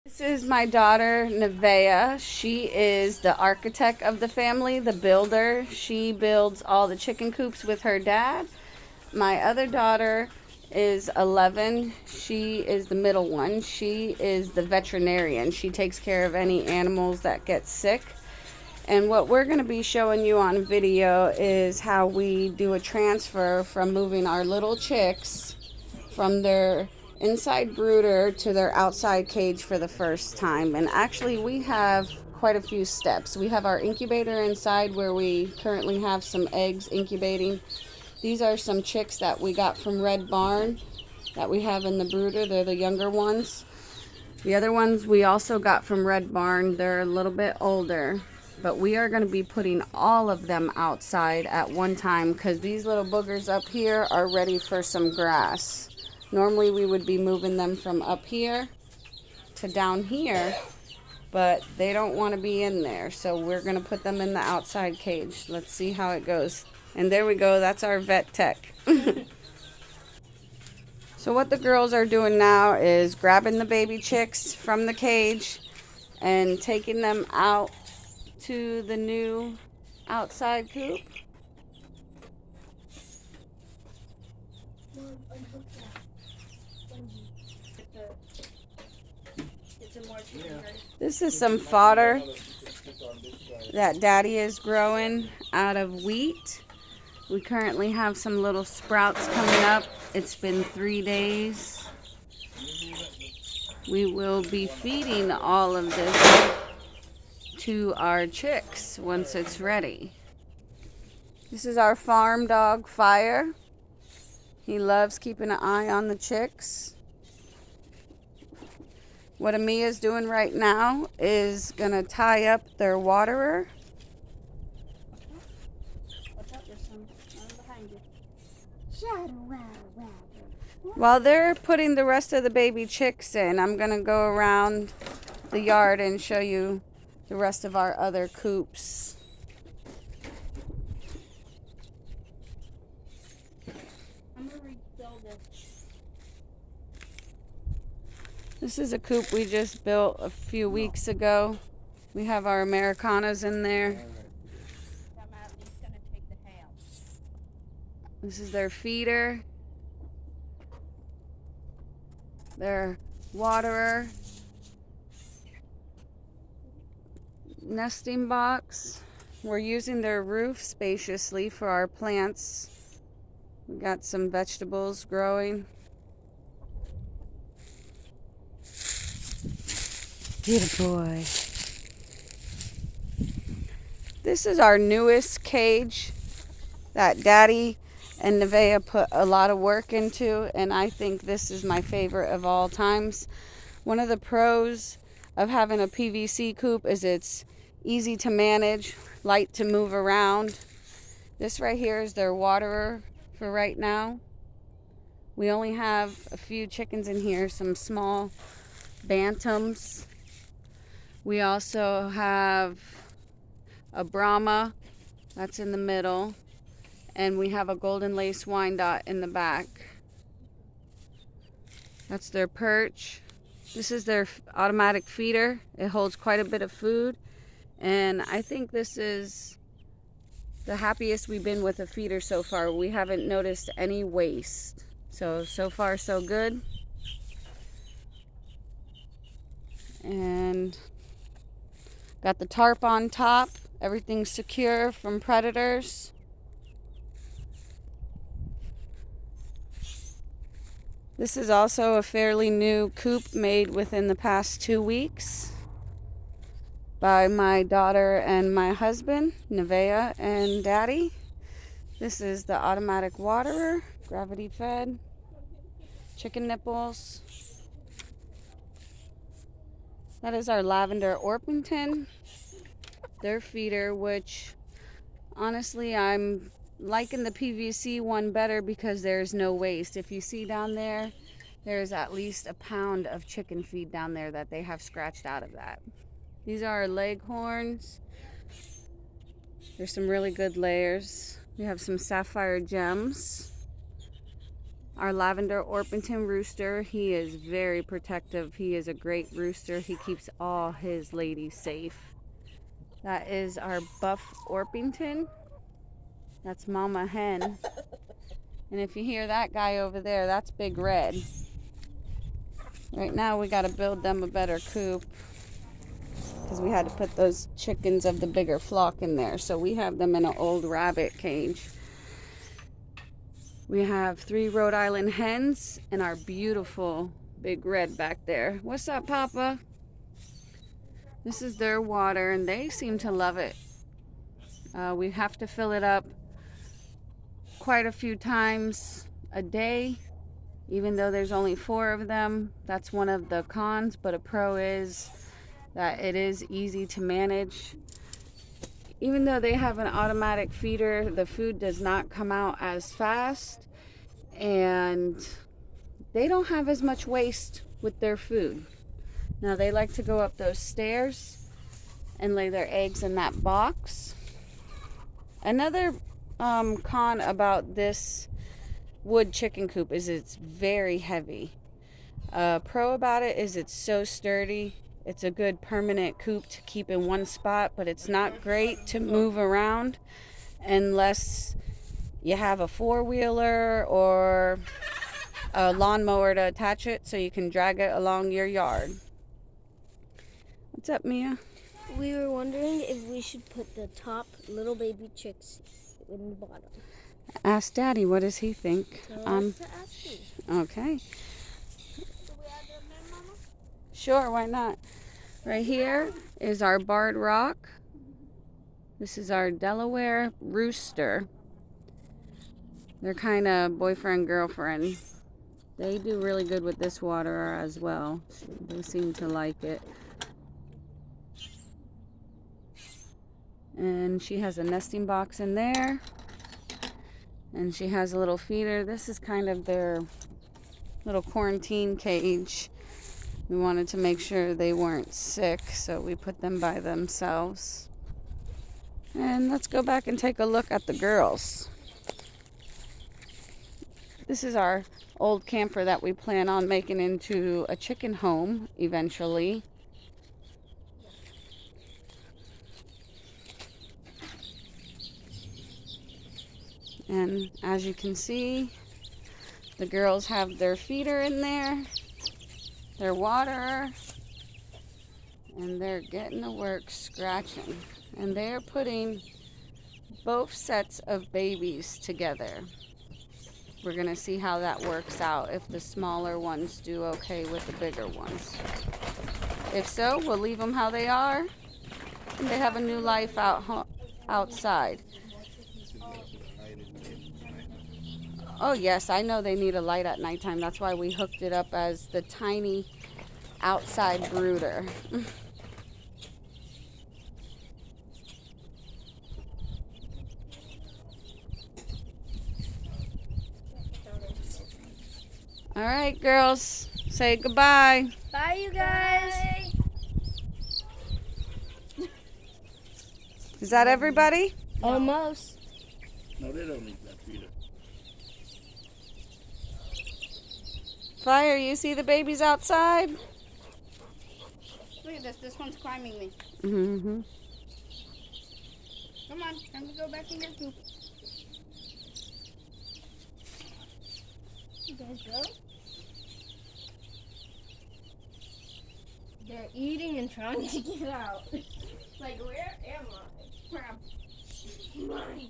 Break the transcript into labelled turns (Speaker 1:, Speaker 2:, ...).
Speaker 1: This is my daughter, Nevaeh. She is the architect of the family, the builder. She builds all the chicken coops with her dad. My other daughter is 11. She is the middle one. She is the veterinarian. She takes care of any animals that get sick. And what we're going to be showing you on video is how we do a transfer from moving our little chicks from their inside brooder to their outside cage for the first time. And actually, we have quite a few steps. We have our incubator inside where we currently have some eggs incubating. These are some chicks that we got from Red Barn that we have in the brooder. They're the younger ones. The other ones we also got from Red Barn. They're a little bit older. But we are going to be putting all of them outside at one time because these little boogers up here are ready for some grass. Normally we would be moving them from up here to down here, but they don't want to be in there. So we're going to put them in the outside cage. Let's see how it goes. And there we go. That's our vet tech. So what the girls are doing now is grabbing the baby chicks from the cage and taking them out to the new outside coop. This is some fodder that Daddy is growing out of wheat. We currently have some little sprouts coming up. It's been 3 days. We will be feeding all of this to our chicks once it's ready. This is our farm dog, Fire. He loves keeping an eye on the chicks. What Amia's doing right now is gonna tie up their waterer. While they're putting the rest of the baby chicks in, I'm gonna go around the yard and show you the rest of our other coops. I'm gonna refill this. This is a coop we just built a few weeks ago. We have our Americanas in there. This is their feeder, their waterer, nesting box. We're using their roof spaciously for our plants. We got some vegetables growing. Get a boy. This is our newest cage that Daddy and Nevaeh put a lot of work into, and I think this is my favorite of all times. One of the pros of having a PVC coop is it's easy to manage, light to move around. This right here is their waterer for right now. We only have a few chickens in here, some small bantams. We also have a Brahma that's in the middle, and we have a Golden Lace Wyandotte in the back. That's their perch. This is their automatic feeder. It holds quite a bit of food, and I think this is the happiest we've been with a feeder so far. We haven't noticed any waste. So far so good. And got the tarp on top. Everything's secure from predators. This is also a fairly new coop made within the past 2 weeks by my daughter and my husband, Nevaeh and Daddy. This is the automatic waterer, gravity fed, chicken nipples. That is our lavender Orpington, their feeder, which honestly I'm liking the PVC one better because there's no waste. If you see down there, there's at least a pound of chicken feed down there that they have scratched out of that. These are our leghorns. There's some really good layers. We have some sapphire gems. our lavender Orpington rooster. He is very protective. He is a great rooster. He keeps all his ladies safe. That is our buff Orpington. That's Mama Hen. And if you hear that guy over there, that's Big Red. Right now we got to build them a better coop because we had to put those chickens of the bigger flock in there. So we have them in an old rabbit cage. We have 3 Rhode Island hens and our beautiful Big Red back there. What's up, Papa? This is their water and they seem to love it. We have to fill it up quite a few times a day, even though there's only 4 of them. That's one of the cons, but a pro is that it is easy to manage. Even though they have an automatic feeder, the food does not come out as fast, and they don't have as much waste with their food. Now they like to go up those stairs and lay their eggs in that box. Another con about this wood chicken coop is it's very heavy. Pro about it is it's so sturdy. It's a good permanent coop to keep in one spot, but it's not great to move around unless you have a 4-wheeler or a lawnmower to attach it so you can drag it along your yard. What's up, Mia?
Speaker 2: We were wondering if we should put the top little baby chicks in the bottom.
Speaker 1: Ask Daddy, what does he think?
Speaker 2: So let's ask you.
Speaker 1: Okay.
Speaker 2: Do we add them in, Mama?
Speaker 1: Sure, why not? Right here is our barred rock. This is our Delaware rooster. They're kind of boyfriend, girlfriend. They do really good with this water as well. They seem to like it. And she has a nesting box in there. And she has a little feeder. This is kind of their little quarantine cage. We wanted to make sure they weren't sick, so we put them by themselves. And let's go back and take a look at the girls. This is our old camper that we plan on making into a chicken home eventually. And as you can see, the girls have their feeder in there, their water, and they're getting to work scratching. And they're putting both sets of babies together. We're gonna see how that works out, if the smaller ones do okay with the bigger ones. If so, we'll leave them how they are, and they have a new life outside. Oh yes, I know they need a light at nighttime. That's why we hooked it up as the tiny outside brooder. All right, girls, say goodbye.
Speaker 2: Bye, you guys.
Speaker 1: Is that everybody?
Speaker 2: Almost.
Speaker 3: No, they don't need that feeder.
Speaker 1: Fire, you see the babies outside?
Speaker 4: Look at this. This one's climbing me.
Speaker 1: Mm-hmm.
Speaker 4: Come on. Time to go back in your coop.
Speaker 2: You guys go? They're eating and trying to get out.
Speaker 4: Like, where am I? Where am I?